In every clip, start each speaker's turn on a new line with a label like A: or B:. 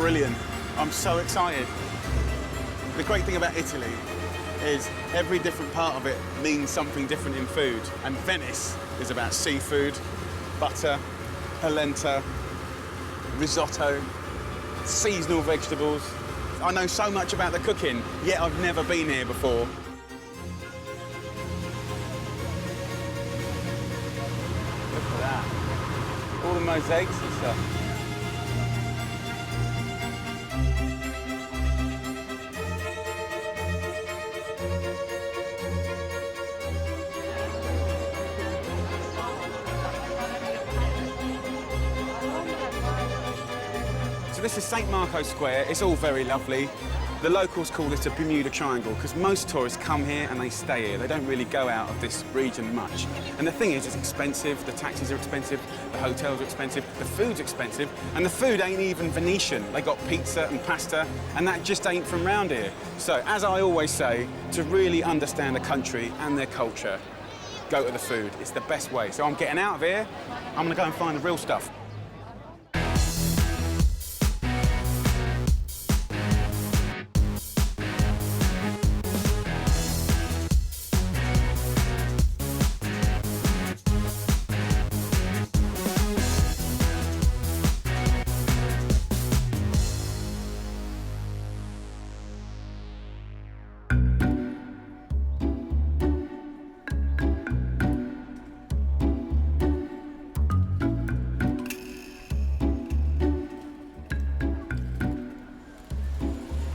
A: brilliant. I'm so excited. The great thing about Italy is every different part of it means something different in food. And Venice is about seafood, butter, polenta, risotto, seasonal vegetables. I know so much about the cooking, yet I've never been here before. Look at that. All the mosaics and stuff. This is St. Marco Square. It's all very lovely. The locals call this a Bermuda Triangle because most tourists come here and they stay here. They don't really go out of this region much. And the thing is, it's expensive. The taxis are expensive. The hotels are expensive. The food's expensive. And the food ain't even Venetian. They got pizza and pasta, and that just ain't from round here. So, as I always say, to really understand the country and their culture, go to the food. It's the best way. So I'm getting out of here. I'm gonna go and find the real stuff.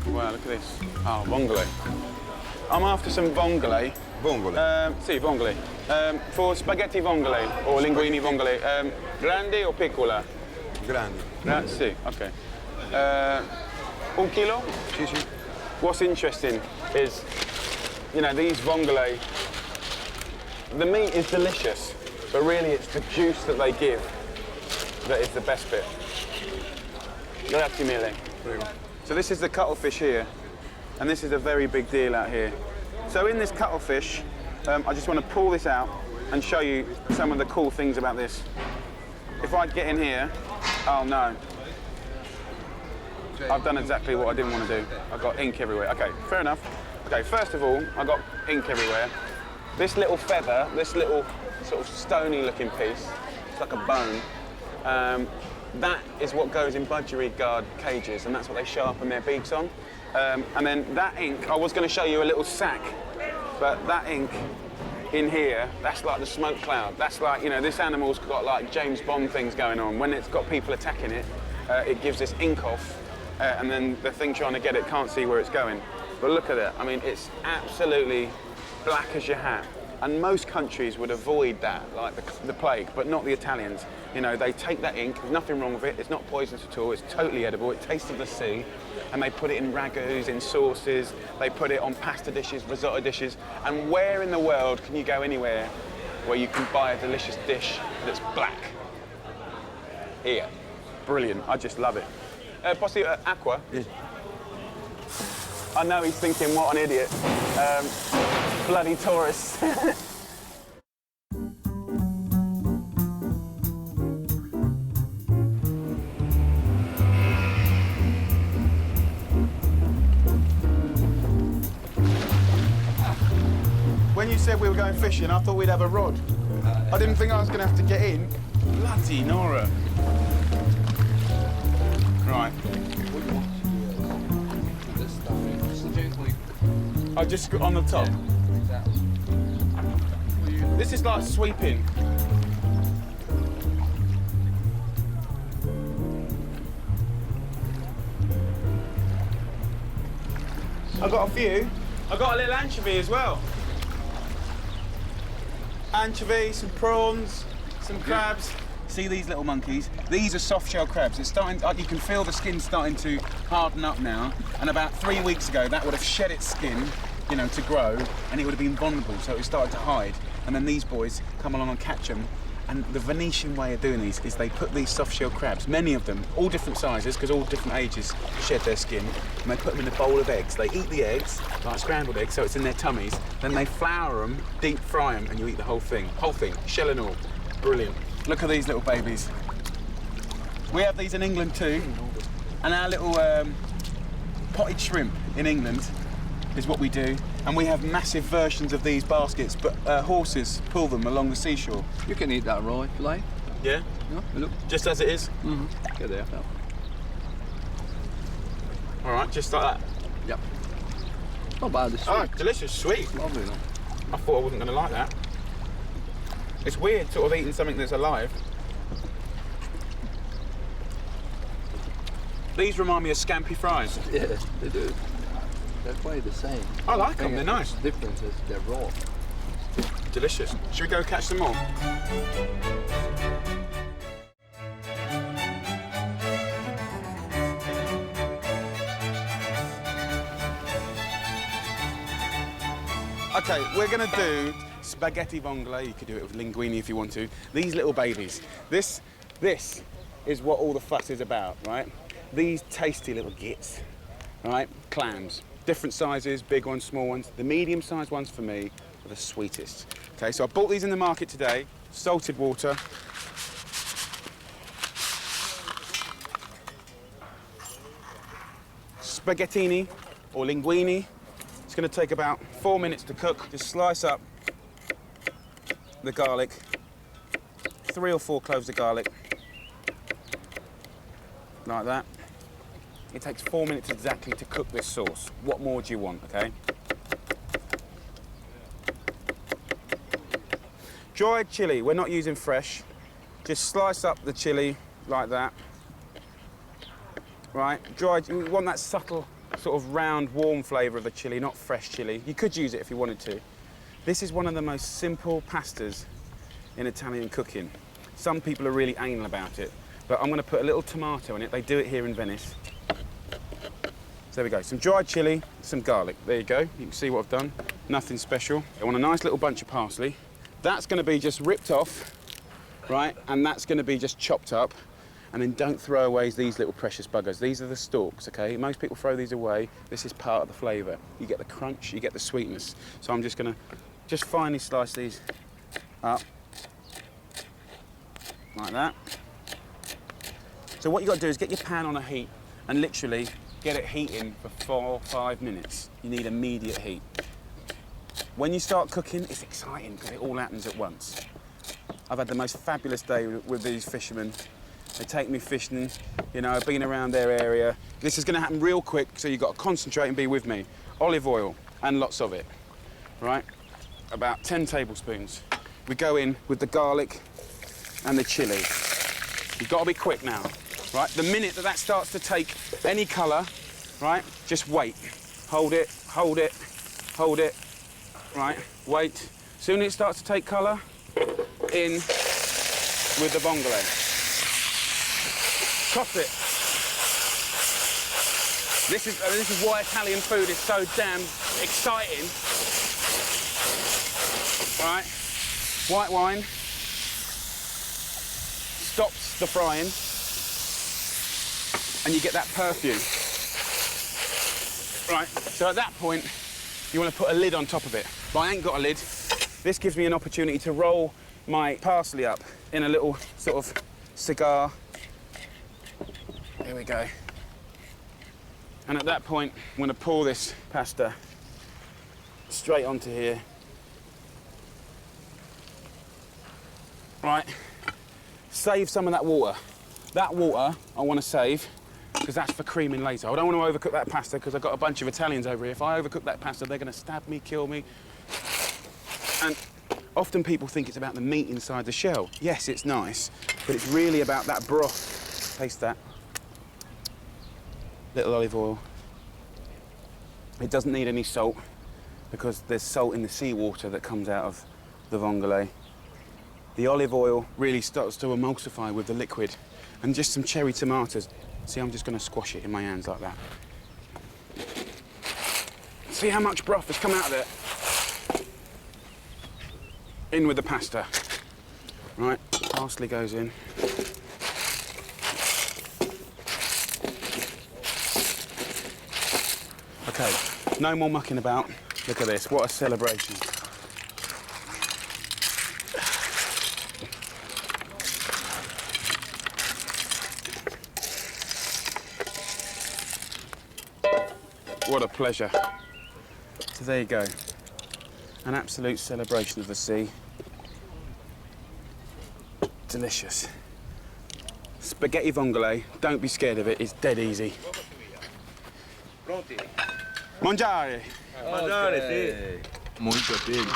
A: Wow, look at this. Oh, vongole. I'm after some vongole.
B: Vongole?
A: Sì, vongole. For spaghetti vongole, or linguini vongole. Grande o piccola?
B: Grandi.
A: Sì, OK. 1 kilo?
B: Sì, sì.
A: What's interesting is, you know, these vongole, the meat is delicious, but really it's the juice that they give that is the best bit. Grazie mille. So this is the cuttlefish here, and this is a very big deal out here. So in this cuttlefish, I just want to pull this out and show you some of the cool things about this. If I get in here, oh no. I've done exactly what I didn't want to do. I've got ink everywhere. OK, fair enough. OK, first of all, I've got ink everywhere. This little feather, this little sort of stony-looking piece, it's like a bone, that is what goes in budgerigar cages, and that's what they sharpen their beaks on. And then that ink, I was going to show you a little sack, but that ink in here, that's like the smoke cloud. That's like, you know, this animal's got like James Bond things going on. When it's got people attacking it, it gives this ink off, and then the thing trying to get it can't see where it's going. But look at it. I mean, it's absolutely black as your hat. And most countries would avoid that, like the plague, but not the Italians. You know, they take that ink, there's nothing wrong with it, it's not poisonous at all, it's totally edible, it tastes of the sea, and they put it in ragouts, in sauces, they put it on pasta dishes, risotto dishes, and where in the world can you go anywhere where you can buy a delicious dish that's black? Here. Brilliant, I just love it. Posso acqua?
B: Yes.
A: I know he's thinking, what an idiot. Bloody tourists. When you said we were going fishing, I thought we'd have a rod. I didn't think I was going to have to get in. Bloody Nora. Right. I just got on the top. This is like sweeping. I got a few. I got a little anchovy as well. Anchovy, some prawns, some crabs. See these little monkeys? These are soft shell crabs. It's starting, you can feel the skin starting to harden up now. And about 3 weeks ago, that would have shed its skin, you know, to grow, and it would have been vulnerable, so it started to hide. And then these boys come along and catch them. And the Venetian way of doing these is they put these soft shell crabs, many of them, all different sizes, because all different ages shed their skin, and they put them in a bowl of eggs. They eat the eggs, like scrambled eggs, so it's in their tummies. Then they flour them, deep fry them, and you eat the whole thing, shell and all. Brilliant. Look at these little babies. We have these in England too. And our little potted shrimp in England is what we do. And we have massive versions of these baskets, but horses pull them along the seashore.
C: You can eat that raw if you like.
A: Yeah?
C: No, look.
A: Just as it is?
C: Mm-hmm. Get there. No.
A: All right, just like that.
C: Yep. Not bad, it's
A: Oh,
C: sweet.
A: delicious, sweet.
C: Lovely, no?
A: I thought I wasn't going to like that. It's weird sort of eating something that's alive. These remind me of scampi fries.
C: Yeah, they do. They're quite the same.
A: I like them, they're nice.
C: The difference is they're raw.
A: Delicious. Should we go catch some more? Okay, we're gonna do spaghetti vongole. You could do it with linguine if you want to. These little babies. This is what all the fuss is about, right? These tasty little gits, right? Clams. Different sizes, big ones, small ones. The medium-sized ones for me are the sweetest. Okay, so I bought these in the market today. Salted water. Spaghettini or linguine. It's going to take about 4 minutes to cook. Just slice up the garlic, 3 or 4 cloves of garlic, like that. It takes 4 minutes exactly to cook this sauce. What more do you want, okay? Dried chilli, we're not using fresh. Just slice up the chilli like that. Right, dried, you want that subtle, sort of round, warm flavour of the chilli, not fresh chilli. You could use it if you wanted to. This is one of the most simple pastas in Italian cooking. Some people are really anal about it, but I'm going to put a little tomato in it. They do it here in Venice. So there we go, some dried chilli, some garlic. There you go, you can see what I've done. Nothing special. I want a nice little bunch of parsley. That's going to be just ripped off, right? And that's going to be just chopped up. And then don't throw away these little precious buggers. These are the stalks, okay? Most people throw these away. This is part of the flavour. You get the crunch, you get the sweetness. So I'm just going to just finely slice these up, like that. So what you've got to do is get your pan on a heat and literally get it heating for 4 or 5 minutes. You need immediate heat. When you start cooking, it's exciting because it all happens at once. I've had the most fabulous day with these fishermen. They take me fishing, you know, I've been around their area. This is going to happen real quick, so you've got to concentrate and be with me. Olive oil, and lots of it, right? About 10 tablespoons. We go in with the garlic and the chilli. You've got to be quick now, right? The minute that that starts to take any colour, right, just wait. Hold it, hold it, hold it, right? Wait. Soon as it starts to take colour, in with the vongole. Toss it. This is why Italian food is so damn exciting. Right? White wine stops the frying, and you get that perfume. Right. So at that point, you want to put a lid on top of it. But I ain't got a lid. This gives me an opportunity to roll my parsley up in a little sort of cigar. Here we go. And at that point, I'm going to pour this pasta straight onto here. Right. Save some of that water. That water I want to save because that's for creaming later. I don't want to overcook that pasta because I've got a bunch of Italians over here. If I overcook that pasta, they're going to stab me, kill me. And often people think it's about the meat inside the shell. Yes, it's nice, but it's really about that broth. Taste that. Little olive oil. It doesn't need any salt because there's salt in the seawater that comes out of the vongole. The olive oil really starts to emulsify with the liquid, and just some cherry tomatoes. See, I'm just going to squash it in my hands like that. See how much broth has come out of it? In with the pasta. Right, parsley goes in. Okay, no more mucking about. Look at this, what a celebration. What a pleasure. So there you go. An absolute celebration of the sea. Delicious. Spaghetti vongole, don't be scared of it, it's dead easy.
D: Pronti?
A: Mangiare!
D: Mangiare, sì.
C: Muito bene.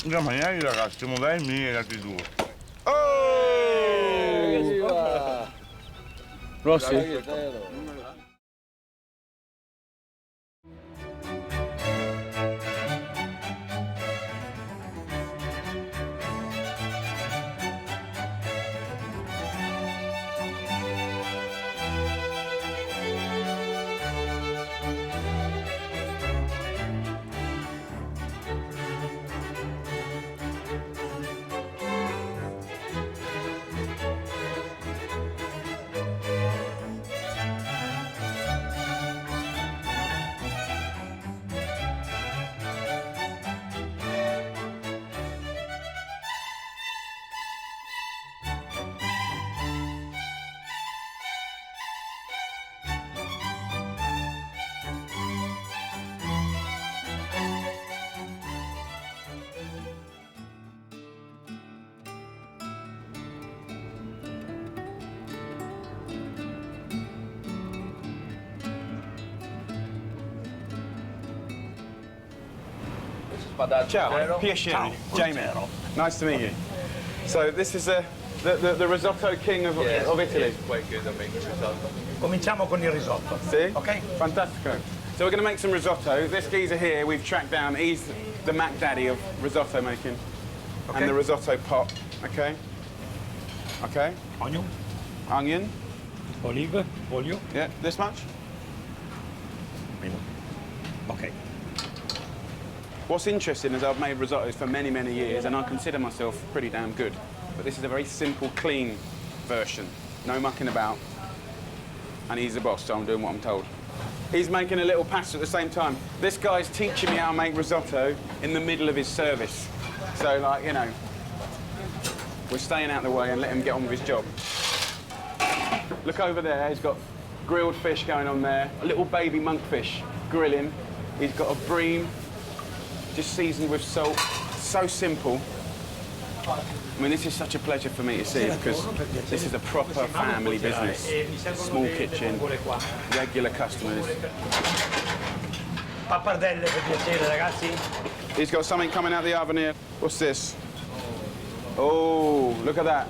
D: Da mangiare ragazzi, moderni e altri due.
A: Oh! Rossi? Ciao, piacere, Jamie. Nice to meet you. So this is the risotto king of Italy.
C: Quite good at making risotto.
E: Cominciamo con il risotto.
A: See?
E: Ok?
A: Fantastico. So we're going to make some risotto. This geezer here, we've tracked down. He's the Mac Daddy of risotto making.
E: Okay.
A: And the risotto pot. Okay? Okay?
E: Onion,
A: Onion.
E: olive, olio.
A: Yeah, this much?
E: Ok.
A: What's interesting is I've made risottos for many, many years and I consider myself pretty damn good. But this is a very simple, clean version. No mucking about. And he's the boss, so I'm doing what I'm told. He's making a little pasta at the same time. This guy's teaching me how to make risotto in the middle of his service. So, like, you know, we're staying out of the way and let him get on with his job. Look over there, he's got grilled fish going on there, a little baby monkfish grilling. He's got a bream, just seasoned with salt. So simple. I mean, this is such a pleasure for me to see because this is a proper family business. Small kitchen, regular customers.
E: Pappardelle per piacere, ragazzi.
A: He's got something coming out the oven here. What's this? Oh, look at that.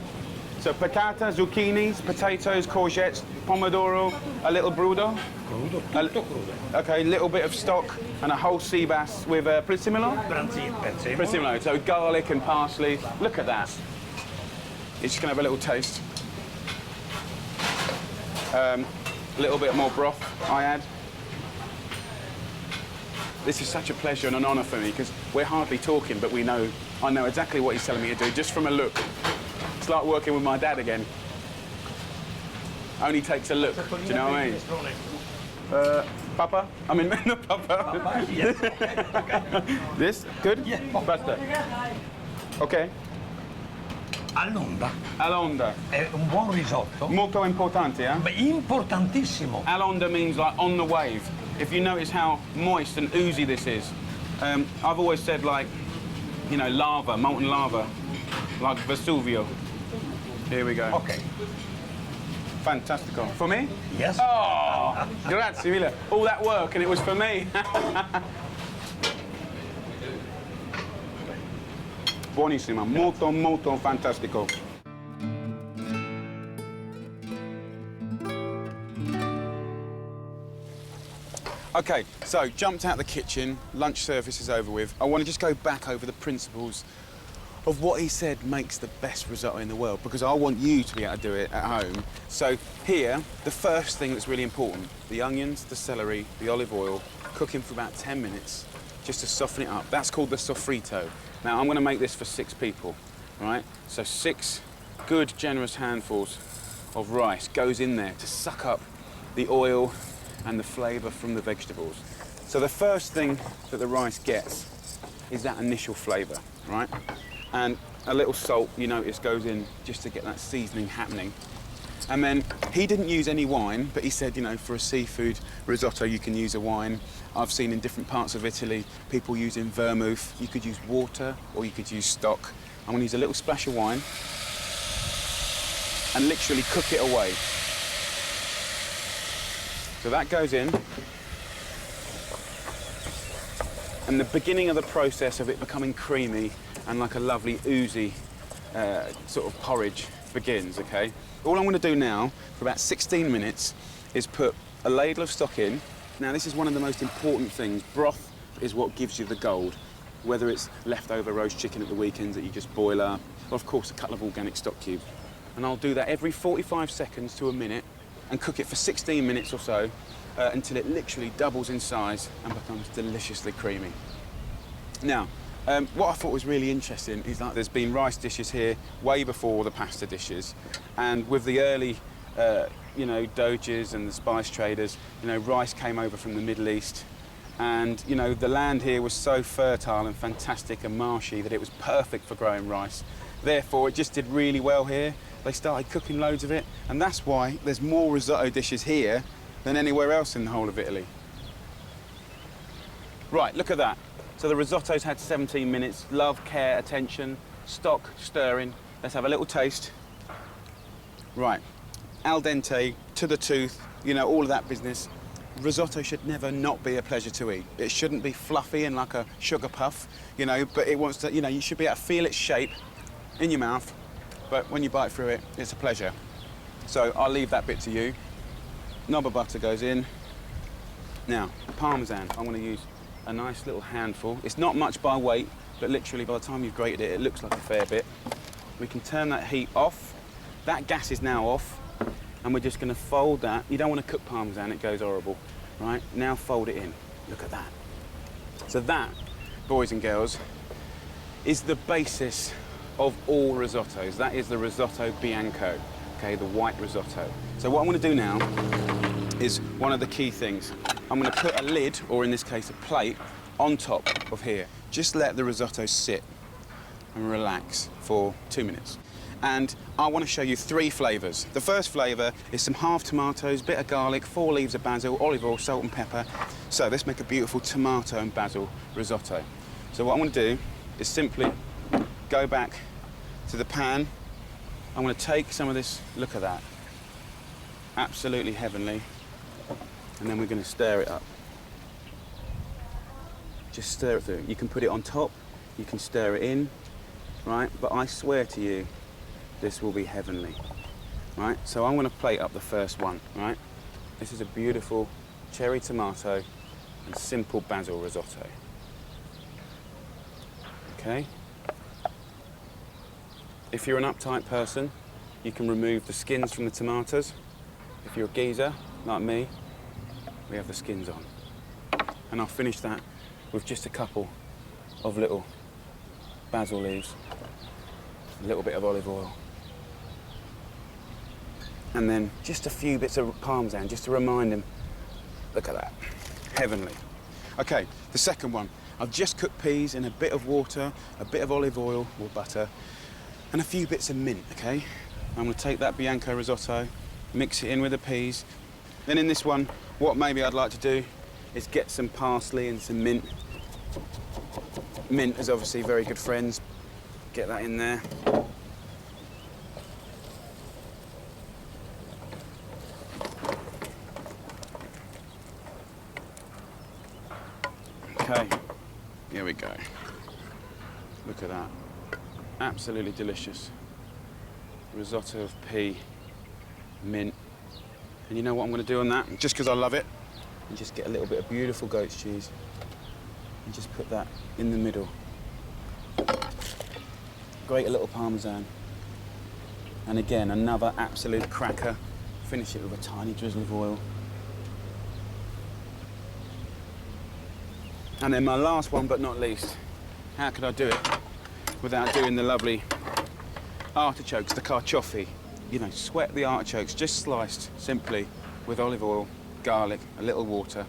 A: So patata, zucchinis, potatoes, courgettes, pomodoro, a little brudo.
E: Crudo, tutto crudo.
A: Okay, little bit of stock and a whole sea bass with prezzemolo. Prezzemolo, so garlic and parsley. Look at that. He's just gonna have a little taste. A little bit more broth I add. This is such a pleasure and an honour for me because we're hardly talking, but I know exactly what he's telling me to do just from a look. It's like working with my dad again. Only takes a look, do you know what I mean? Papa? I mean, not Papa.
E: Papa, yes.
A: This? Good?
E: Yeah.
A: Basta. Okay.
E: All'onda.
A: All'onda.
E: È un buon risotto.
A: Molto importante, yeah?
E: Beh, importantissimo.
A: All'onda means like on the wave. If you notice how moist and oozy this is, I've always said like, you know, lava, molten lava, like Vesuvio. Here we go.
E: Ok.
A: Fantastico. For me?
E: Yes.
A: Oh, grazie mille. All that work and it was for me. Buonissima, molto, molto fantastico. Okay, so jumped out the kitchen, lunch service is over with. I want to just go back over the principles of what he said makes the best risotto in the world because I want you to be able to do it at home. So here, the first thing that's really important, the onions, the celery, the olive oil, cooking for about 10 minutes just to soften it up. That's called the sofrito. Now I'm going to make this for 6 people, right? So 6 good, generous handfuls of rice goes in there to suck up the oil and the flavour from the vegetables. So the first thing that the rice gets is that initial flavour, right? And a little salt, you notice, goes in just to get that seasoning happening. And then he didn't use any wine, but he said, you know, for a seafood risotto, you can use a wine. I've seen in different parts of Italy, people using vermouth. You could use water or you could use stock. I'm gonna use a little splash of wine and literally cook it away. So that goes in. And the beginning of the process of it becoming creamy and like a lovely oozy sort of porridge begins, okay? All I'm gonna do now for about 16 minutes is put a ladle of stock in. Now this is one of the most important things. Broth is what gives you the gold. Whether it's leftover roast chicken at the weekends that you just boil up, or of course a couple of organic stock cubes. And I'll do that every 45 seconds to a minute and cook it for 16 minutes or so until it literally doubles in size and becomes deliciously creamy. Now, what I thought was really interesting is that there's been rice dishes here way before the pasta dishes, and with the early, you know, doges and the spice traders, you know, rice came over from the Middle East, and you know, the land here was so fertile and fantastic and marshy that it was perfect for growing rice. Therefore, it just did really well here. They started cooking loads of it, and that's why there's more risotto dishes here than anywhere else in the whole of Italy. Right, look at that. So the risotto's had 17 minutes. Love, care, attention, stock, stirring. Let's have a little taste. Right, al dente, to the tooth, you know, all of that business. Risotto should never not be a pleasure to eat. It shouldn't be fluffy and like a sugar puff, you know, but it wants to, you know, you should be able to feel its shape in your mouth, but when you bite through it, it's a pleasure. So I'll leave that bit to you. Knob of butter goes in. Now, Parmesan, I'm gonna use a nice little handful. It's not much by weight, but literally by the time you've grated it, it looks like a fair bit. We can turn that heat off. That gas is now off, and we're just gonna fold that. You don't wanna cook Parmesan, it goes horrible, right? Now fold it in, look at that. So that, boys and girls, is the basis of all risottos. That is the risotto bianco, okay, the white risotto. So what I'm gonna do now is one of the key things. I'm gonna put a lid, or in this case a plate, on top of here. Just let the risotto sit and relax for 2 minutes. And I want to show you 3 flavours. The first flavour is some half tomatoes, bit of garlic, 4 leaves of basil, olive oil, salt and pepper. So let's make a beautiful tomato and basil risotto. So what I'm going to do is simply go back to the pan. I'm going to take some of this, look at that. Absolutely heavenly. And then we're going to stir it up. Just stir it through. You can put it on top, you can stir it in, right? But I swear to you, this will be heavenly, right? So I'm gonna plate up the first one, right? This is a beautiful cherry tomato and simple basil risotto. Okay? If you're an uptight person, you can remove the skins from the tomatoes. If you're a geezer, like me, we have the skins on. And I'll finish that with just a couple of little basil leaves, a little bit of olive oil, and then just a few bits of Parmesan, just to remind them. Look at that, heavenly. Okay, the second one. I've just cooked peas in a bit of water, a bit of olive oil or butter, and a few bits of mint, okay? I'm gonna take that Bianco risotto, mix it in with the peas. Then in this one, what maybe I'd like to do is get some parsley and some mint. Mint is obviously very good friends. Get that in there. Okay, here we go. Look at that. Absolutely delicious. Risotto of pea, mint. And you know what I'm going to do on that? Just because I love it, and just get a little bit of beautiful goat's cheese and just put that in the middle. Grate a little Parmesan. And again, another absolute cracker. Finish it with a tiny drizzle of oil. And then my last one, but not least, how could I do it without doing the lovely artichokes, the carciofi? You know, sweat the artichokes, just sliced simply with olive oil, garlic, a little water,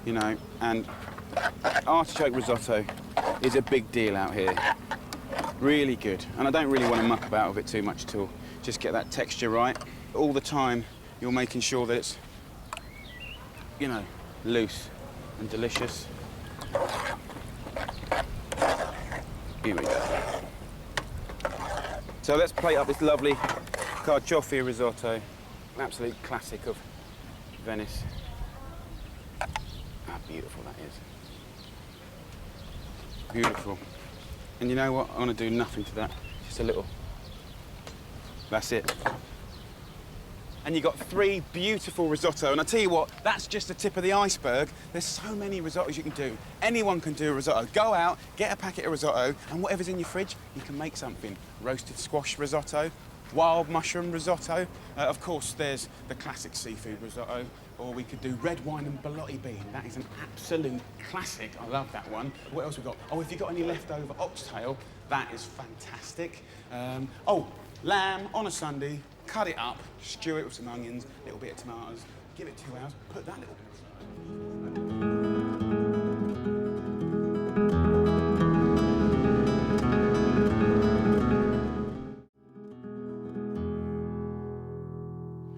A: you know, and artichoke risotto is a big deal out here. Really good. And I don't really want to muck about with it too much at all. Just get that texture right. all the time you're making sure that it's, you know, loose and delicious. Here we go. So let's plate up this lovely carciofi risotto, an absolute classic of Venice. How beautiful that is. Beautiful. And you know what? I want to do nothing to that. Just a little. That's it. And you got 3 beautiful risotto. And I tell you what, that's just the tip of the iceberg. There's so many risottos you can do. Anyone can do a risotto. Go out, get a packet of risotto, and whatever's in your fridge, you can make something. Roasted squash risotto, wild mushroom risotto. Of course, there's the classic seafood risotto, or we could do red wine and borlotti bean. That is an absolute classic. I love that one. What else we got? Oh, if you've got any leftover oxtail, that is fantastic. Oh, lamb on a Sunday, cut it up, stew it with some onions, a little bit of tomatoes, give it 2 hours, put that little bit.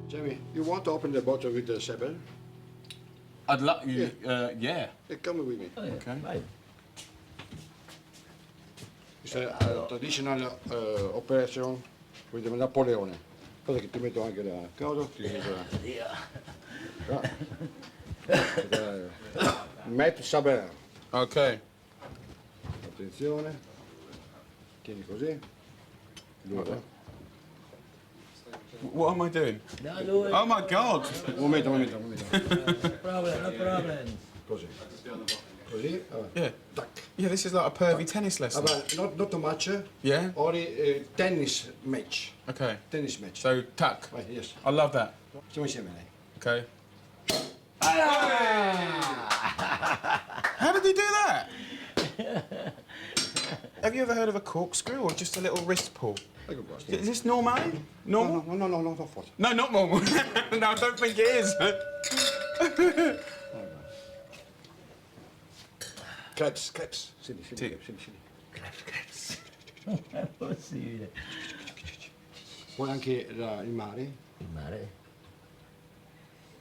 B: Jamie, you want to open the bottle with the Sebel?
A: I'd love you. Yeah.
B: Yeah, come with me.
A: Okay.
C: Vai.
B: It's a traditional operation with the Napoleone. Aspetta che ti metto anche la cosa, ti Met Saber.
A: Okay.
B: Attenzione. Tieni così. Due.
A: What am I doing?
C: No, do it.
A: Oh my God!
B: Un momento.
C: No problem, no problem.
B: Così. Così.
A: Yeah.
B: Tac.
A: Yeah, this is like a pervy tennis lesson.
B: Not too much.
A: Yeah?
B: Only tennis match.
A: Okay.
B: Tennis match.
A: So, tuck.
B: Vai, yes.
A: I love that.
B: Facciamo insieme lei.
A: Okay. How did he do that? Have you ever heard of a corkscrew or just a little wrist pull?
B: Ecco qua.
A: Is this normal? Normal?
B: No, not forte.
A: No, not normal. No, I don't think it is.
B: Crepes. Senti.
C: Non è possibile.
B: Poi anche il mare.
C: Il mare?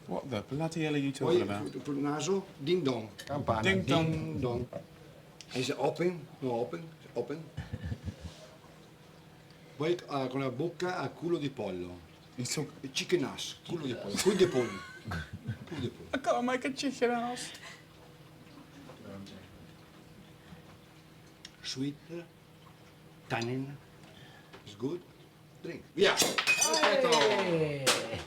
A: What the bloody hell are you
B: Poi
A: talking about?
B: sul naso, ding dong. Campana.
A: Ding dong.
B: Ding dong. Is it open? No, open. Open. Poi con la bocca a culo di pollo. Chicken ass. Culo di pollo. Culo di pollo.
A: I gotta make a chicken ass.
B: Sweet. Tannin. Is good. Drink. Via. Perfetto.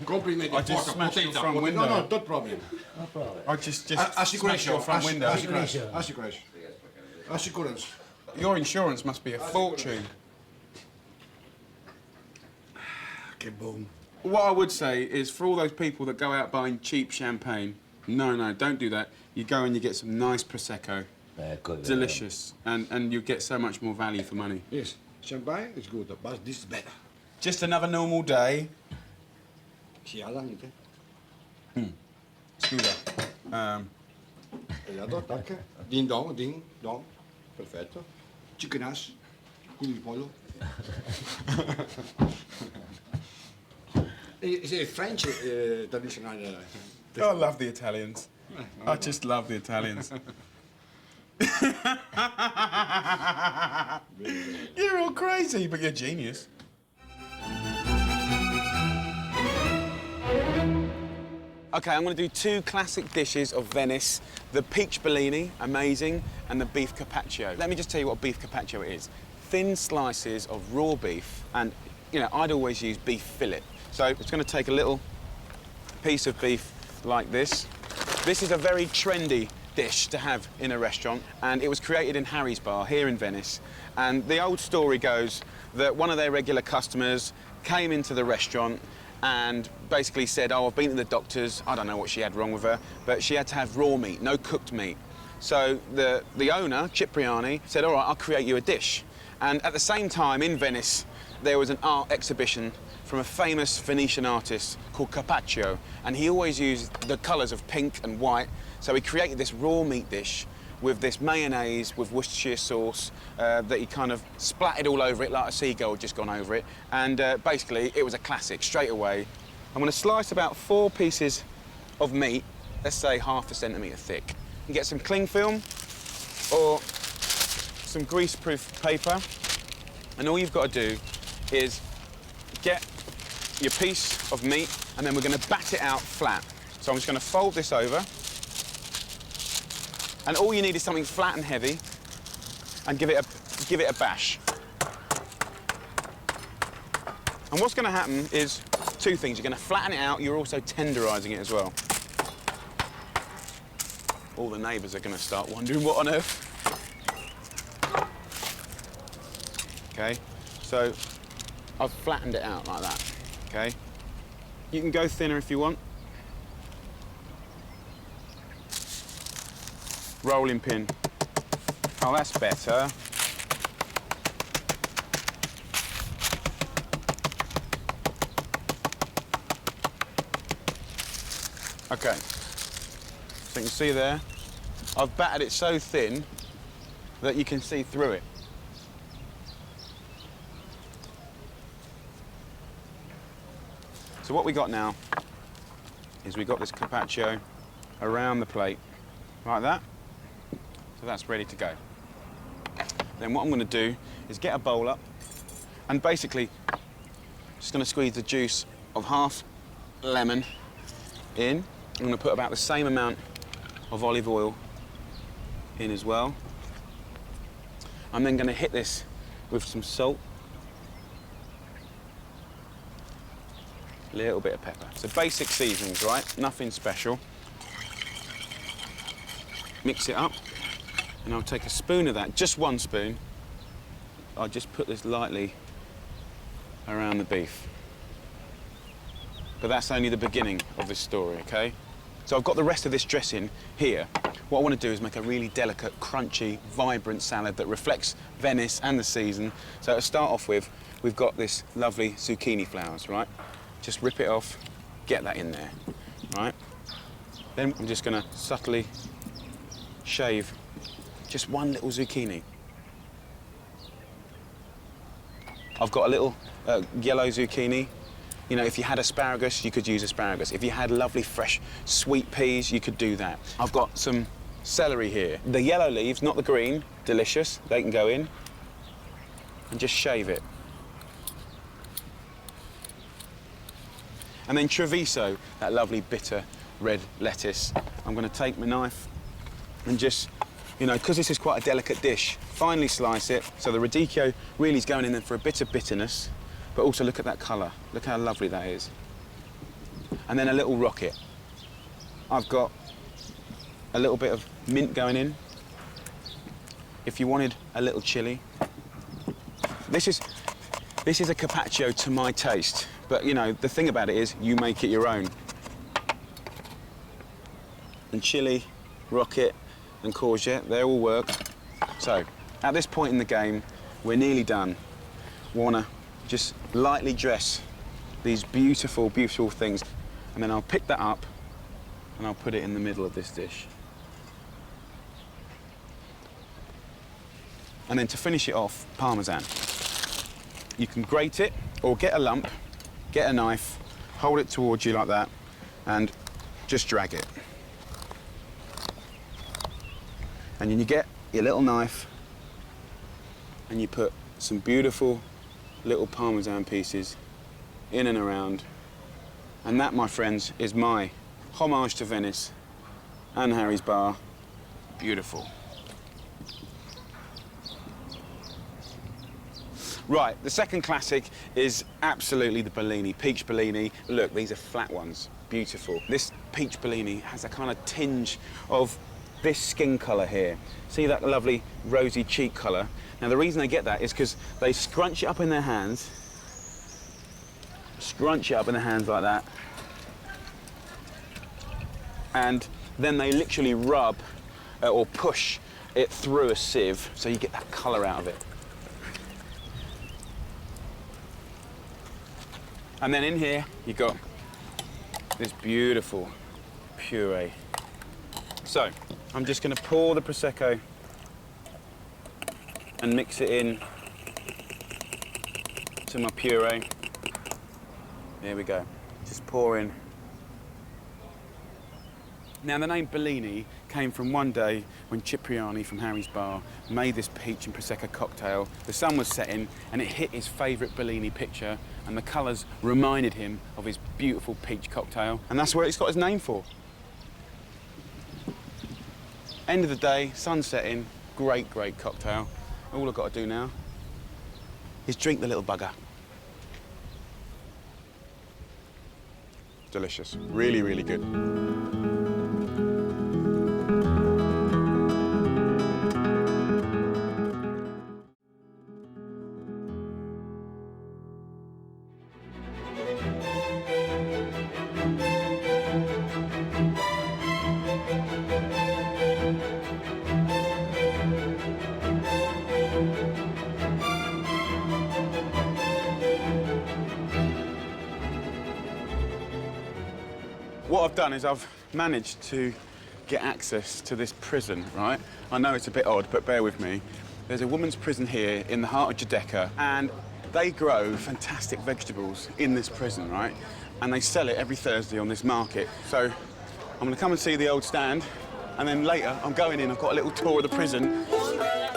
B: Complimenti.
A: I just smashed your front window.
B: No, not problem.
C: No problem.
A: I just smashed your front window.
B: Assicurance.
A: Your insurance must be a fortune.
B: Che buon.
A: What I would say is for all those people that go out buying cheap champagne, no, don't do that. You go and you get some nice Prosecco. Delicious. And you get so much more value for money.
B: Yes, champagne is good, but this is better.
A: Just another normal day.
B: Si ha niente.
A: Scusa.
B: E la do, tac. Ding dong. Perfetto. Chicken ass. Culo di pollo. Is it French traditional?
A: I love the Italians. I just love the Italians. You're all crazy, but you're genius. Okay, I'm going to do 2 classic dishes of Venice. The peach bellini, amazing, and the beef carpaccio. Let me just tell you what beef carpaccio is. Thin slices of raw beef, and, you know, I'd always use beef fillet. So it's going to take a little piece of beef like this. This is a very trendy dish to have in a restaurant, and it was created in Harry's Bar here in Venice. And the old story goes that one of their regular customers came into the restaurant and basically said, oh, I've been to the doctors, I don't know what she had wrong with her, but she had to have raw meat, no cooked meat. So the owner, Cipriani, said, all right, I'll create you a dish. And at the same time in Venice, there was an art exhibition from a famous Venetian artist called Capacio, and he always used the colours of pink and white, so he created this raw meat dish with this mayonnaise with Worcestershire sauce that he kind of splattered all over it like a seagull had just gone over it, and basically it was a classic straight away. I'm going to slice about 4 pieces of meat, let's say half a centimetre thick. You get some cling film or some grease-proof paper, and all you've got to do is get your piece of meat, and then we're going to bat it out flat. So I'm just going to fold this over, and all you need is something flat and heavy, and give it a bash. And what's going to happen is 2 things. You're going to flatten it out, you're also tenderising it as well. All the neighbours are going to start wondering what on earth. Okay, so I've flattened it out like that, okay? You can go thinner if you want. Rolling pin. Oh, that's better. Okay, so you can see there, I've battered it so thin that you can see through it. So what we got now is we got this carpaccio around the plate, like that. So that's ready to go. Then what I'm going to do is get a bowl up and basically just going to squeeze the juice of half lemon in. I'm going to put about the same amount of olive oil in as well. I'm then going to hit this with some salt. A little bit of pepper. So basic seasonings, right? Nothing special. Mix it up, and I'll take a spoon of that, just 1 spoon. I'll just put this lightly around the beef. But that's only the beginning of this story, okay? So I've got the rest of this dressing here. What I want to do is make a really delicate, crunchy, vibrant salad that reflects Venice and the season. So to start off with, we've got this lovely zucchini flowers, right? Just rip it off, get that in there, right? Then I'm just going to subtly shave just 1 little zucchini. I've got a little yellow zucchini. You know, if you had asparagus, you could use asparagus. If you had lovely, fresh, sweet peas, you could do that. I've got some celery here. The yellow leaves, not the green, delicious. They can go in. And just shave it. And then Treviso, that lovely bitter red lettuce. I'm going to take my knife and just, you know, because this is quite a delicate dish, finely slice it. So the radicchio really is going in there for a bit of bitterness, but also look at that colour. Look how lovely that is. And then a little rocket. I've got a little bit of mint going in. If you wanted a little chilli. This is a carpaccio to my taste. But, you know, the thing about it is you make it your own. And chili, rocket, and courgette, they all work. So, at this point in the game, we're nearly done. Want to just lightly dress these beautiful, beautiful things. And then I'll pick that up and I'll put it in the middle of this dish. And then to finish it off, Parmesan. You can grate it or get a lump, get a knife, hold it towards you like that, and just drag it. And then you get your little knife and you put some beautiful little Parmesan pieces in and around. And that, my friends, is my homage to Venice and Harry's Bar. Beautiful. Right, the second classic is absolutely the Bellini, peach Bellini. Look, these are flat ones, beautiful. This peach Bellini has a kind of tinge of this skin colour here. See that lovely rosy cheek colour? Now the reason they get that is because they scrunch it up in their hands, like that, and then they literally rub or push it through a sieve so you get that colour out of it. And then in here, you've got this beautiful puree. So, I'm just going to pour the Prosecco and mix it in to my puree. There we go. Just pour in. Now, the name Bellini came from one day when Cipriani from Harry's Bar made this peach and Prosecco cocktail. The sun was setting and it hit his favourite Bellini picture, and the colours reminded him of his beautiful peach cocktail, and that's where it's got his name for. End of the day, sun setting, great, great cocktail. All I've got to do now is drink the little bugger. Delicious. Really, really good. What I've done is I've managed to get access to this prison, right? I know it's a bit odd, but bear with me. There's a women's prison here in the heart of Giudecca, and they grow fantastic vegetables in this prison, right? And they sell it every Thursday on this market. So I'm going to come and see the old stand, and then later I'm going in. I've got a little tour of the prison. Just a variety.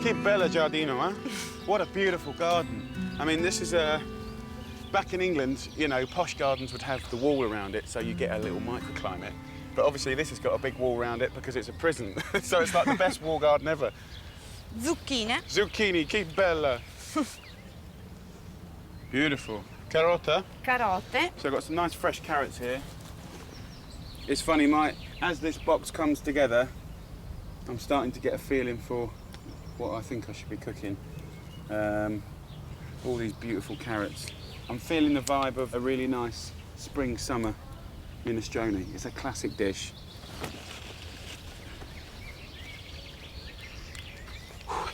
A: Che bella giardino, huh? What a beautiful garden. I mean, this is back in England, you know, posh gardens would have the wall around it, so you get a little microclimate. But obviously this has got a big wall around it because it's a prison. So it's like the best wall garden ever.
F: Zucchine.
A: Zucchini, che bella. Beautiful. Carota.
F: Carote.
A: So I've got some nice fresh carrots here. It's funny, as this box comes together, I'm starting to get a feeling for what I think I should be cooking. All these beautiful carrots. I'm feeling the vibe of a really nice spring-summer minestrone. It's a classic dish.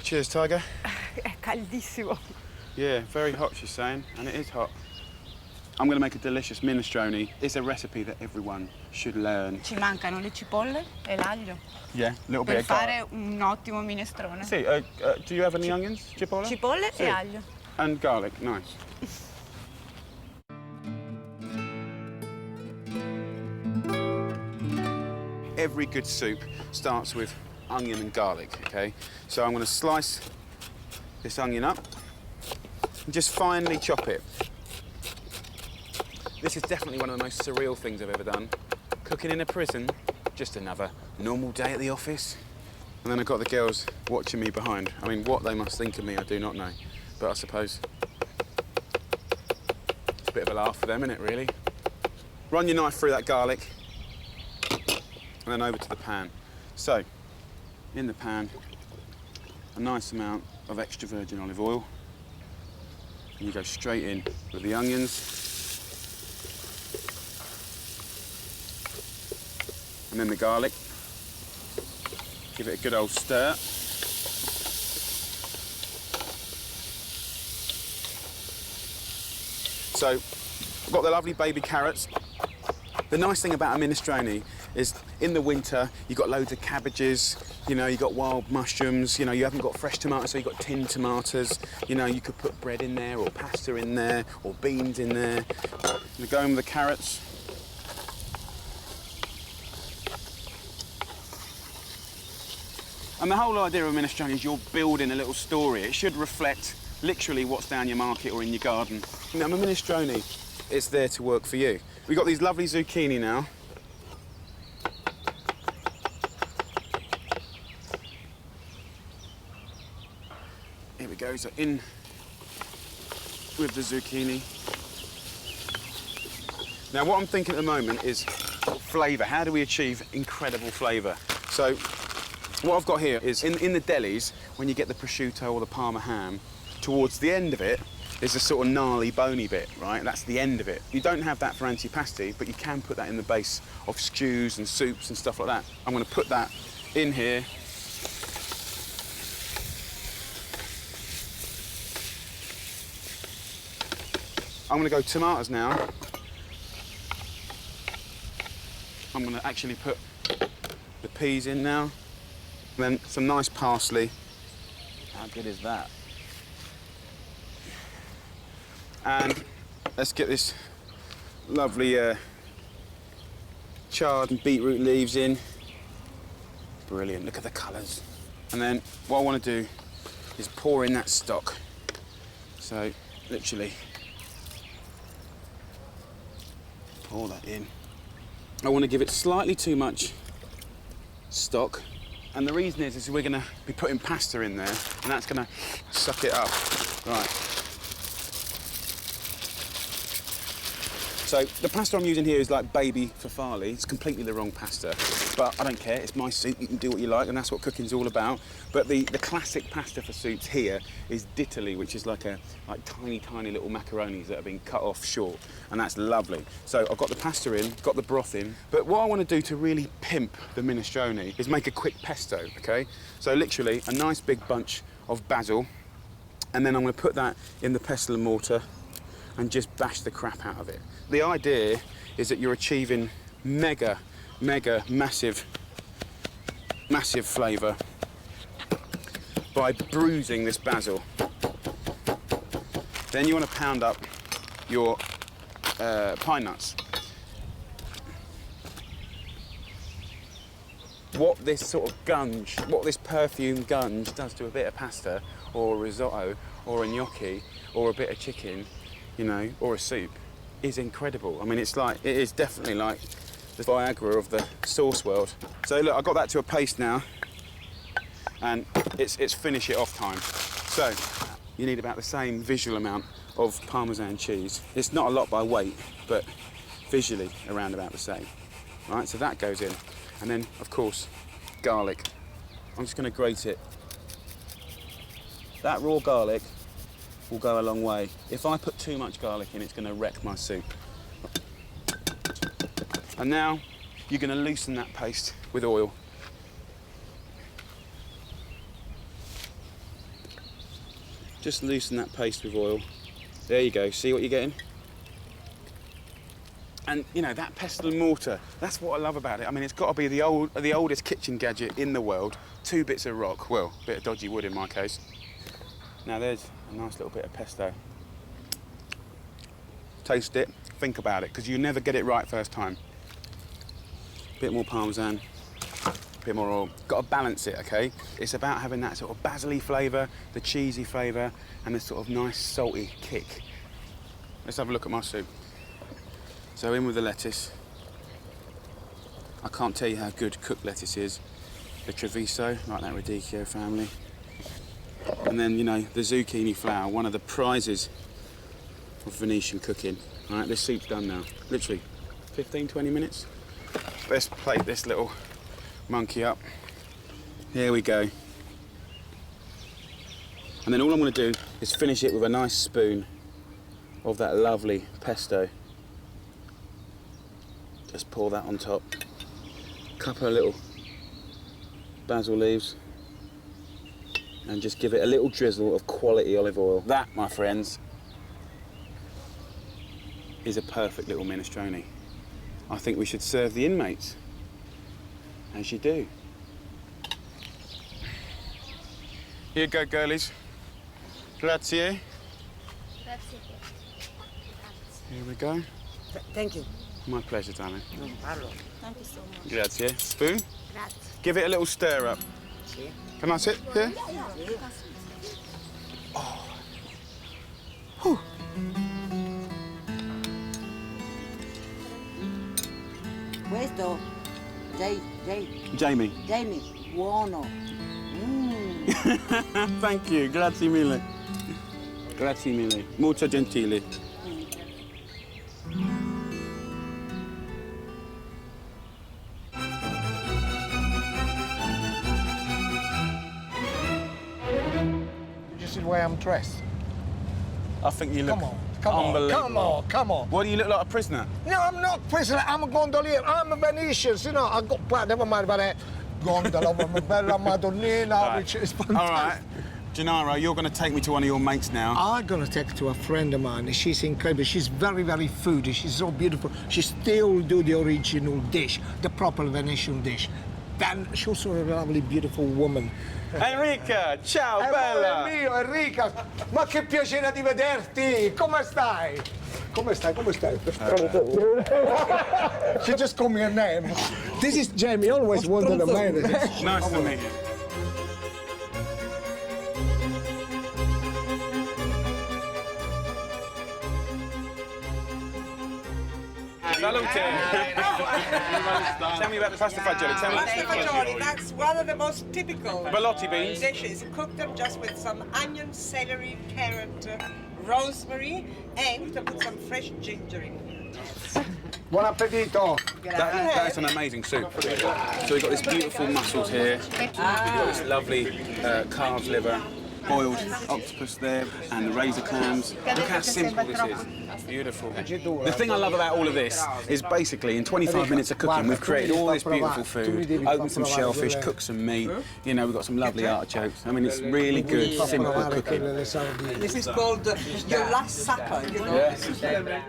A: Cheers, Tiger.
F: È caldissimo.
A: Yeah, very hot, she's saying, and it is hot. I'm going to make a delicious minestrone. It's a recipe that everyone should learn.
F: Ci mancano le cipolle e l'aglio
A: Yeah, a little
F: per
A: bit of garlic.
F: fare un ottimo minestrone.
A: See, do you have any onions, cipolla?
F: Cipolle
A: Sì.
F: e aglio.
A: And garlic, nice. Every good soup starts with onion and garlic, okay? So I'm going to slice this onion up and just finely chop it. This is definitely one of the most surreal things I've ever done. Cooking in a prison, just another normal day at the office. And then I've got the girls watching me behind. I mean, what they must think of me, I do not know. But I suppose it's a bit of a laugh for them, isn't it, really? Run your knife through that garlic and then over to the pan. So, in the pan, a nice amount of extra virgin olive oil. And you go straight in with the onions. And then the garlic. Give it a good old stir. So, I've got the lovely baby carrots. The nice thing about a minestrone is in the winter, you've got loads of cabbages, you know, you've got wild mushrooms, you know, you haven't got fresh tomatoes, so you've got tinned tomatoes. You know, you could put bread in there, or pasta in there, or beans in there. We're going with the carrots. And the whole idea of a minestrone is you're building a little story. It should reflect literally what's down your market or in your garden. You know, a minestrone, it's there to work for you. We've got these lovely zucchini now. Here we go, so in with the zucchini. Now what I'm thinking at the moment is flavour. How do we achieve incredible flavour? So what I've got here is in the delis, when you get the prosciutto or the Parma ham, towards the end of it, there's a sort of gnarly, bony bit, right? That's the end of it. You don't have that for antipasti, but you can put that in the base of stews and soups and stuff like that. I'm going to put that in here. I'm going to go tomatoes now. I'm going to actually put the peas in now. Then some nice parsley. How good is that? And let's get this lovely chard and beetroot leaves in. Brilliant, look at the colours. And then what I want to do is pour in that stock. So literally pour that in. I want to give it slightly too much stock. And the reason is we're going to be putting pasta in there, and that's going to suck it up. Right. So the pasta I'm using here is like baby farfalle. It's completely the wrong pasta, but I don't care. It's my soup. You can do what you like, and that's what cooking's all about. But the classic pasta for soups here is dittoli, which is like tiny little macaronis that have been cut off short, and that's lovely. So I've got the pasta in, got the broth in, but what I want to do to really pimp the minestrone is make a quick pesto, okay? So literally a nice big bunch of basil, and then I'm going to put that in the pestle and mortar and just bash the crap out of it. The idea is that you're achieving mega, massive flavour by bruising this basil. Then you want to pound up your pine nuts. What this sort of gunge, what this perfume gunge does to a bit of pasta or a risotto or a gnocchi or a bit of chicken, you know, or a soup, is incredible. I mean, it is definitely like the Viagra of the sauce world. So look, I've got that to a paste now, and it's finish it off time. So you need about the same visual amount of Parmesan cheese. It's not a lot by weight, but visually around about the same. Right, so that goes in. And then, of course, garlic. I'm just going to grate it. That raw garlic will go a long way. If I put too much garlic in, it's going to wreck my soup. And now you're going to loosen that paste with oil. Just loosen that paste with oil. There you go. See what you're getting? And you know, that pestle and mortar, that's what I love about it. I mean, it's got to be the oldest kitchen gadget in the world. 2 bits of rock, well, a bit of dodgy wood in my case. Now there's a nice little bit of pesto. Taste it, think about it, because you never get it right first time. Bit more Parmesan, bit more oil. Got to balance it, okay? It's about having that sort of basil-y flavour, the cheesy flavour, and the sort of nice salty kick. Let's have a look at my soup. So in with the lettuce. I can't tell you how good cooked lettuce is. The Treviso, like that Radicchio family. And then, you know, the zucchini flower, one of the prizes of Venetian cooking. All right, this soup's done now. Literally 15, 20 minutes. Let's plate this little monkey up. Here we go. And then all I'm going to do is finish it with a nice spoon of that lovely pesto. Just pour that on top. Couple of little basil leaves. And just give it a little drizzle of quality olive oil. That, my friends, is a perfect little minestrone. I think we should serve the inmates, as you do. Here you go, girlies. Grazie.
G: Grazie.
A: Here we go.
H: Thank you.
A: My pleasure, darling.
H: Non parlo.
G: Thank you so much.
A: Grazie. Spoon.
G: Grazie.
A: Give it a little stir up.
H: Sì.
A: Can I sit here?
H: Questo,
A: Jamie.
H: Jamie, buono.
A: Thank you. Grazie mille. Grazie mille. Molto gentile.
E: way I'm dressed.
A: I think you look
E: Come on,
A: unbelievable.
E: come on.
A: Why do you look like a prisoner?
E: No, I'm not prisoner. I'm a gondolier. I'm a Venetian. You know, I got, but never mind about that. Gondola, with my bella Madonnina,
A: Right.
E: which is fantastic.
A: All right. Gennaro, you're going to take me to one of your mates now.
E: I'm gonna take it to a friend of mine. She's incredible. She's very, very foodie. She's so beautiful. She still do the original dish, the proper Venetian dish. Then she's also a lovely, beautiful woman.
A: Enrica, ciao,
E: Amore
A: bella.
E: mio, Enrica, ma che piacere di vederti! Come stai? Come stai? Come stai? She just called me a name. This is Jamie. Always wanted a man.
A: Nice to meet you. Salute. Tell me about the pasta fagioli. Tell me.
I: Pasta fagioli, that's one of the most typical
A: Ballotti beans.
I: dishes. Cook them just with some onion, celery, carrot, rosemary, and you can put some fresh ginger in.
E: Buon appetito.
A: That is an amazing soup. So we've got this beautiful mussels here. We've got this lovely calves liver, boiled octopus there, and the razor clams. Look how simple this is. Beautiful. The thing I love about all of this is basically in 25 minutes of cooking, we've created all this beautiful food, opened some shellfish, cooked some meat. You know, we've got some lovely artichokes. I mean, it's really good, simple cooking.
I: This is called your last supper, you know?
A: Yeah.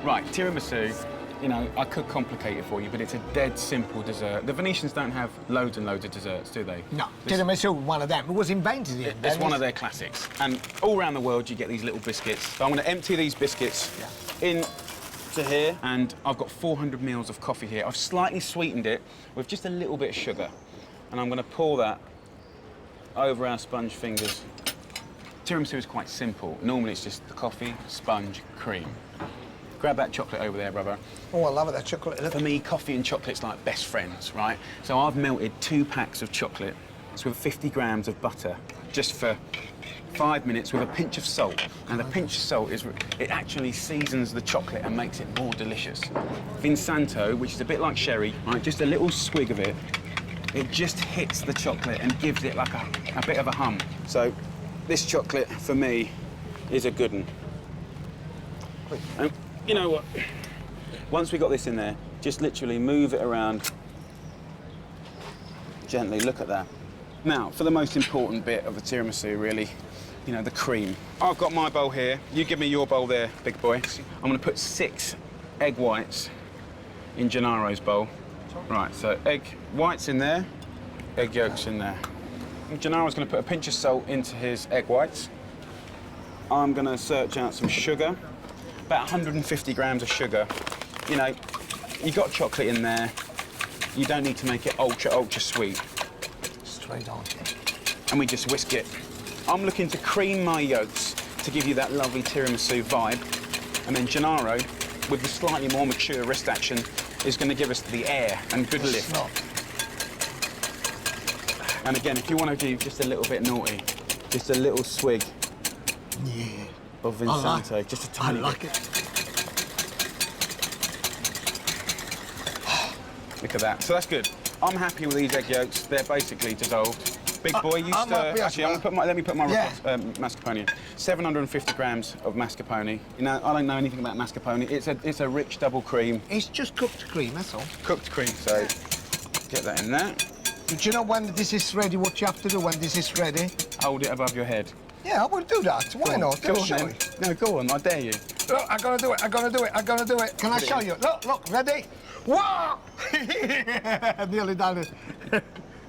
A: Right, tiramisu, you know, I could complicate it for you, but it's a dead simple dessert. The Venetians don't have loads and loads of desserts, do they?
E: No, tiramisu, one of them. It was invented in
A: It's one of their classics. And all around the world, you get these little biscuits. So I'm going to empty these biscuits into here, and I've got 400 ml of coffee here. I've slightly sweetened it with just a little bit of sugar, and I'm going to pour that over our sponge fingers. Tiramisu is quite simple. Normally, it's just the coffee, sponge, cream. Grab that chocolate over there, brother.
E: Oh, I love it, that chocolate.
A: For me, coffee and chocolate's like best friends, right? So I've melted 2 packs of chocolate. It's with 50 grams of butter, just for 5 minutes with a pinch of salt. And the pinch of salt it actually seasons the chocolate and makes it more delicious. Vinsanto, which is a bit like sherry, right? Just a little swig of it. It just hits the chocolate and gives it like a bit of a hum. So this chocolate, for me, is a good one. And you know what? Once we got this in there, just literally move it around gently. Look at that. Now, for the most important bit of the tiramisu, really, you know, the cream. I've got my bowl here. You give me your bowl there, big boy. I'm going to put 6 egg whites in Gennaro's bowl. Right, so egg whites in there, egg yolks in there. And Gennaro's going to put a pinch of salt into his egg whites. I'm going to search out some sugar. About 150 grams of sugar. You know, you got chocolate in there. You don't need to make it ultra, ultra sweet.
E: Straight on.
A: And we just whisk it. I'm looking to cream my yolks to give you that lovely tiramisu vibe. And then Gennaro, with the slightly more mature wrist action, is going to give us the air and good lift. And again, if you want to do just a little bit naughty, just a little swig.
E: Yeah.
A: Of Vinsanto, just a tiny
E: I like
A: bit.
E: it.
A: Look at that. So that's good. I'm happy with these egg yolks. They're basically dissolved. Big boy, you
E: I'm
A: stir.
E: happy,
A: Actually, let me put my
E: Yeah.
A: mascarpone in. 750 grams of mascarpone. You know, I don't know anything about mascarpone. It's a rich double cream.
E: It's just cooked cream, that's all.
A: Cooked cream. So get that in there.
E: Do you know when this is ready, what you have to do when this is ready?
A: Hold it above your head.
E: Yeah, I will do that. Why not?
A: Go
E: I'll
A: on,
E: show
A: then.
E: you.
A: No, go on. I dare you.
E: Look, I'm gonna do it, I'm gonna do it, I'm gonna do it. Can I show you? Look, look, ready? Wow! Nearly done it.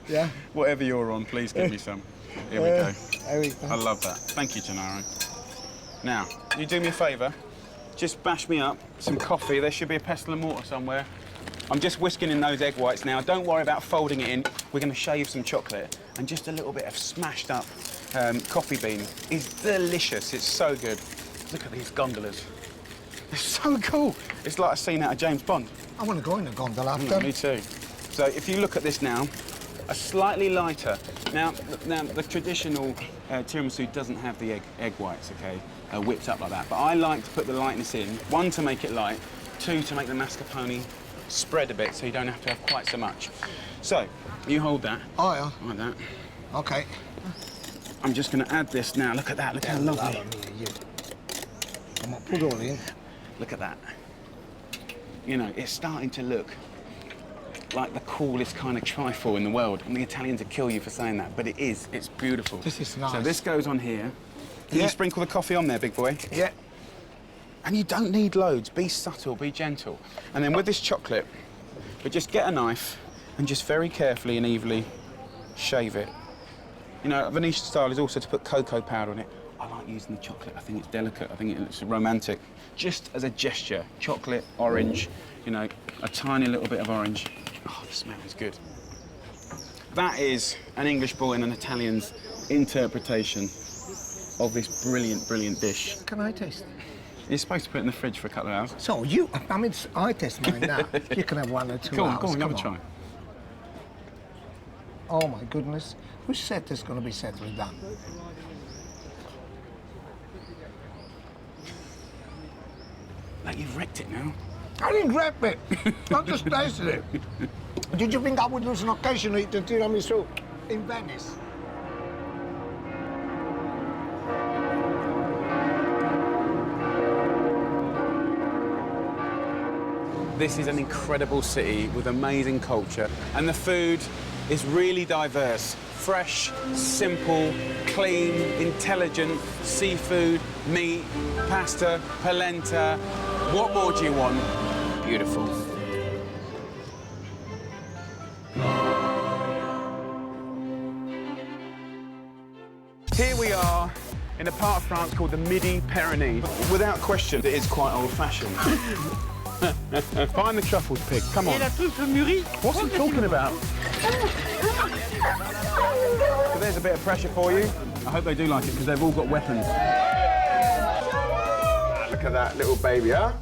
E: Yeah?
A: Whatever you're on, please give me some. Here we go.
E: There we go.
A: I love that. Thank you, Gennaro. Now, you do me a favour. Just bash me up some coffee. There should be a pestle and mortar somewhere. I'm just whisking in those egg whites now. Don't worry about folding it in. We're going to shave some chocolate and just a little bit of smashed up coffee bean. It's delicious. It's so good. Look at these gondolas. They're so cool. It's like a scene out of James Bond.
E: I want to go in a gondola after.
A: Me too. So if you look at this now, a slightly lighter. Now the traditional tiramisu doesn't have the egg whites, okay, whipped up like that. But I like to put the lightness in. 1, to make it light. 2, to make the mascarpone spread a bit, so you don't have to have quite so much. So you hold that.
E: Oh, yeah.
A: Like that.
E: Okay.
A: I'm just going to add this now. Look at that. Look how lovely.
E: Come on, put it all in.
A: Look at that. You know, it's starting to look like the coolest kind of trifle in the world. And the Italians would kill you for saying that, but it is. It's beautiful.
E: This is nice.
A: So this goes on here. Can you sprinkle the coffee on there, big boy?
E: Yeah.
A: And you don't need loads. Be subtle, be gentle. And then with this chocolate, we just get a knife and just very carefully and evenly shave it. You know, Venetian style is also to put cocoa powder on it. I like using the chocolate. I think it's delicate. I think it's romantic. Just as a gesture. Chocolate, orange, you know, a tiny little bit of orange. Oh, the smell is good. That is an English boy and an Italian's interpretation of this brilliant, brilliant dish.
E: Can I taste it?
A: You're supposed to put it in the fridge for a couple of hours.
E: So you, I mean, I taste mine now. You can have 1 or 2
A: Go on,
E: hours.
A: go on, have a
E: Come
A: try.
E: Oh my goodness. Which set is going to be settled down?
A: Like you've wrecked it now.
E: I didn't grab it. I just tasted it. Did you think I would lose an occasion to eat the tiramisu in Venice?
A: This is an incredible city with amazing culture, and the food is really diverse. Fresh, simple, clean, intelligent, seafood, meat, pasta, polenta. What more do you want? Beautiful. Here we are in a part of France called the Midi Perne. Without question, it is quite old-fashioned. Find the truffles, pig. Come on. What's he talking about? So there's a bit of pressure for you. I hope they do like it because they've all got weapons. Look at that little baby, huh?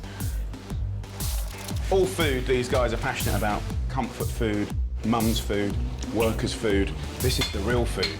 A: All food these guys are passionate about. Comfort food, mum's food, workers' food. This is the real food.